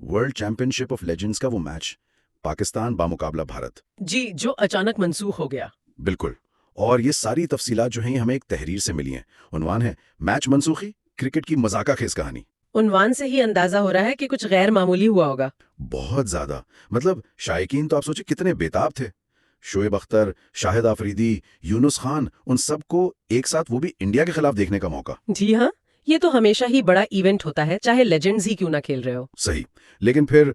World championship of legends का वो match, Pakistan बामुकाबला Bharat. जी, जो अचानक मंसूख हो गया। बिल्कुल। और ये सारी तफसीलात जो हैं ये हमें एक तहरीर से मिली हैं। उन्वान है मैच मनसूखी, क्रिकेट की मजाका खेज कहानी। उन्वान से ही अंदाजा हो रहा है कि कुछ गैर मामूली हुआ होगा। बहुत ज्यादा। मतलब शायकीन तो आप सोचिए कितने बेताब थे। शोएब अख्तर, शाहिद आफरीदी, यूनुस खान, उन सबको एक साथ, वो भी इंडिया के खिलाफ देखने का मौका। जी हाँ, ये तो हमेशा ही बड़ा इवेंट होता है, चाहे लेजेंड्स ही क्यों ना खेल रहे हो। सही। लेकिन फिर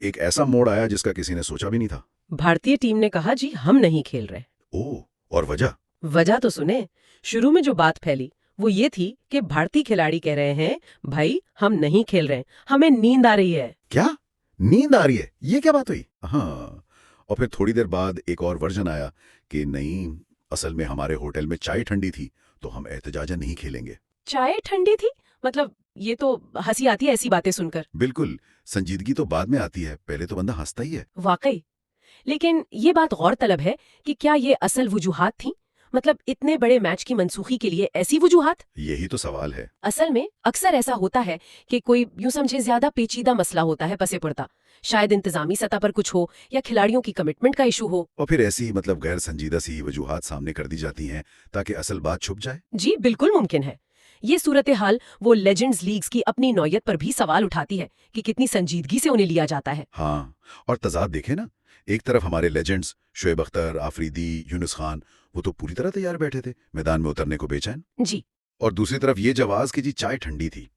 एक ऐसा मोड़ आया जिसका किसी ने सोचा भी नहीं था। भारतीय टीम ने कहा जी हम नहीं खेल रहे। ओह, और वजह? वजह तो सुने। शुरू में जो बात फैली वो ये थी कि भारतीय खिलाड़ी कह रहे हैं भाई हम नहीं खेल रहे, हमें नींद आ रही है। क्या? नींद आ रही है? ये क्या बात हुई? हाँ। और फिर थोड़ी देर बाद एक और वर्जन आया कि नहीं, असल में हमारे होटल में चाय ठंडी थी तो हम एहतजाजन नहीं खेलेंगे। चाय ठंडी थी? मतलब ये तो हंसी आती है ऐसी बातें सुनकर। बिल्कुल। संजीदगी तो बाद में आती है, पहले तो बंदा हंसता ही है। वाकई। लेकिन ये बात गौरतलब है कि क्या ये असल वजूहात थी? मतलब इतने बड़े मैच की मनसूखी के लिए ऐसी वजूहात? यही तो सवाल है। असल में अक्सर ऐसा होता है कि कोई यूं समझे ज्यादा पेचीदा मसला होता है पसे पड़ता। शायद इंतजामी सतह पर कुछ हो या खिलाड़ियों की कमिटमेंट का इशू हो। और फिर ऐसी मतलब गैर संजीदा सी वजूहात सामने कर दी जाती हैं ताकि असल बात छुप जाए। जी बिल्कुल मुमकिन है। ये सूरत हाल वो लेजेंड्स लीग्स की अपनी नौयत पर भी सवाल उठाती है कि कितनी संजीदगी से उन्हें लिया जाता है। हाँ। और तजाद देखे ना, एक तरफ हमारे लेजेंड्स शोएब अख्तर, आफरीदी, यूनुस खान, वो तो पूरी तरह तैयार बैठे थे, मैदान में उतरने को बेचैन। जी। और दूसरी तरफ ये जवाब कि जी चाय ठंडी थी।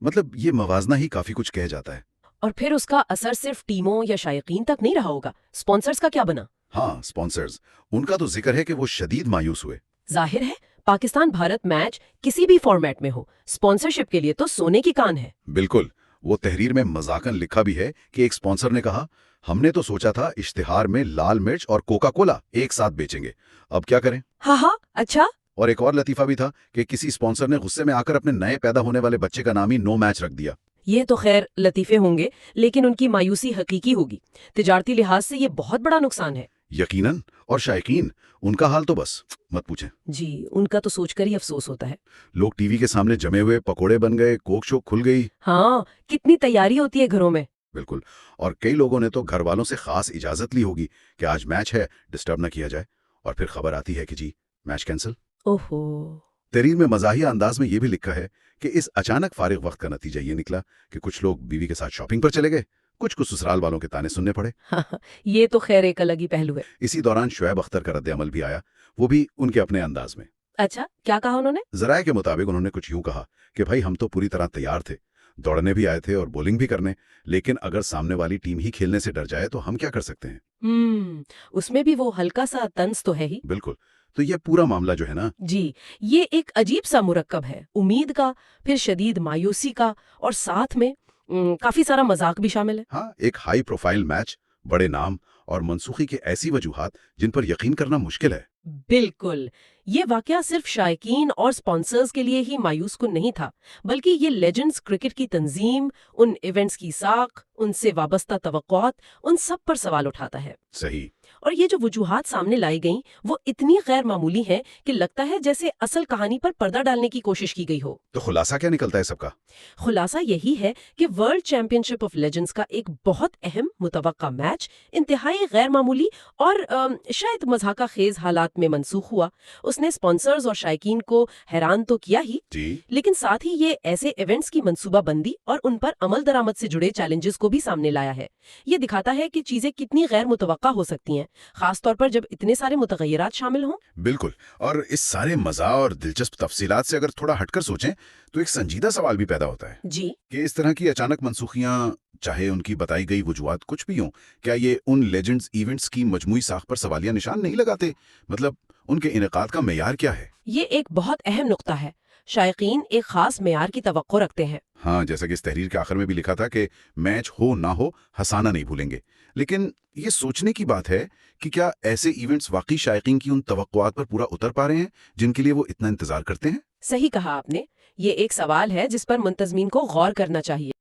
मतलब ये मवाजना ही काफी कुछ कह जाता है। और फिर उसका असर सिर्फ टीमों या शायकीन तक नहीं रहा होगा। स्पॉन्सर्स का क्या बना? हाँ, स्पॉन्सर्स, उनका तो जिक्र है कि वो शदीद मायूस हुए। जाहिर है पाकिस्तान भारत मैच किसी भी फॉर्मेट में हो, स्पॉन्सरशिप के लिए तो सोने की कान है। बिल्कुल। वो तहरीर में मजाकन लिखा भी है कि एक स्पॉन्सर ने कहा, हमने तो सोचा था इश्तिहार में लाल मिर्च और कोका कोला एक साथ बेचेंगे, अब क्या करें। हाँ हाँ, अच्छा। और एक और लतीफा भी था कि किसी स्पॉन्सर ने गुस्से में आकर अपने नए पैदा होने वाले बच्चे का नाम ही नो मैच रख दिया। ये तो खैर लतीफे होंगे, लेकिन उनकी मायूसी हकीकी होगी। तिजारती लिहाज से ये बहुत बड़ा नुकसान है। यकीनन। और शायकीन, उनका हाल तो बस मत पूछें। जी, उनका तो सोचकर ही अफसोस होता है। लोग टीवी के सामने जमे हुए, पकोड़े बन गए, कोक शोक खुल गई। हाँ, कितनी तैयारी होती है घरों में। बिल्कुल। और कई लोगों ने तो घर वालों से खास इजाजत ली होगी कि आज मैच है, डिस्टर्ब न किया जाए। और फिर खबर आती है कि जी मैच कैंसिल। ओहो। तहरीर में मजाहिया अंदाज में यह भी लिखा है कि इस अचानक फारिग वक्त का नतीजा ये निकला कि कुछ लोग बीवी के साथ शॉपिंग पर चले गए, कुछ को ससुराल वालों के ताने सुनने पड़े। हाँ, ये तो खैर एक अलग ही पहलू है। इसी दौरान शोएब अख्तर का रद्द अमल भी आया, वो भी उनके अपने अंदाज में। अच्छा, क्या कहा उन्होंने? जराये के मुताबिक उन्होंने कुछ यूं कहा कि भाई हम तो पूरी तरह तैयार थे, दौड़ने भी आए थे और बॉलिंग भी करने, लेकिन अगर सामने वाली टीम ही खेलने से डर जाए तो हम क्या कर सकते हैं। उसमें भी वो हल्का सा तंज तो है ही। बिल्कुल। तो ये पूरा मामला जो है ना, जी, ये एक अजीब सा मुरक्कब है, उम्मीद का, फिर शदीद मायूसी का, और साथ में काफी सारा मजाक भी शामिल है। हाँ, एक हाई प्रोफाइल मैच, बड़े नाम और मनसूखी की ऐसी वजूहात जिन पर यकीन करना मुश्किल है। बिल्कुल। ये वाकया सिर्फ शायकीन और स्पॉन्सर्स के लिए ही मायूस कुन नहीं था, बल्कि ये लेजेंड्स क्रिकेट की तंजीम, उन इवेंट्स की साख, उनसे वाबस्ता तवक्कुआत, उन सब पर सवाल उठाता है। सही। और ये जो वजूहात सामने लाई गईं, वो इतनी गैर मामूली हैं कि लगता है जैसे असल कहानी पर पर्दा डालने की कोशिश की गई हो। तो खुलासा क्या निकलता है सबका? खुलासा यही है कि वर्ल्ड चैंपियनशिप ऑफ लेजेंड्स का एक बहुत अहम मुतवक्का मैच इंतहाई गैर मामूली और शायद मज़ाका खेज हालात में मनसूख हुआ। उसने स्पॉन्सर्स और शायकीन को हैरान तो किया ही, जी। लेकिन साथ ही ये ऐसे इवेंट्स की मंसूबाबंदी और उन पर अमल दरामद से जुड़े चैलेंजेस को भी सामने लाया है। ये दिखाता है कि चीजें कितनी गैर मुतवक्का हो सकती हैं, खासतौर पर जब इतने सारे मुतगय्यरात शामिल हों। बिल्कुल। और इस सारे मजा और दिलचस्प तफसीलात से अगर थोड़ा हटकर सोचें तो एक संजीदा सवाल भी पैदा होता है जी। कि इस तरह की अचानक मनसूखियां, चाहे उनकी बताई गई वजूहात कुछ भी हों, क्या ये उन लेजेंड्स इवेंट्स की मजमूई साख पर सवालिया निशान नहीं लगाते? मतलब उनके इनेकाद का मेयार क्या है? ये एक बहुत अहम नुक्ता है। शायकीन एक खास मेयार की तवक्को रखते हैं। हाँ, जैसा कि इस तहरीर के आखिर में भी लिखा था कि मैच हो ना हो, हंसाना नहीं भूलेंगे। लेकिन ये सोचने की बात है कि क्या ऐसे इवेंट्स वाकई शायकीन की उन तवक्कुआत पर पूरा उतर पा रहे हैं जिनके लिए वो इतना इंतजार करते हैं? सही कहा आपने। ये एक सवाल है जिस पर मुंतजमीन को गौर करना चाहिए।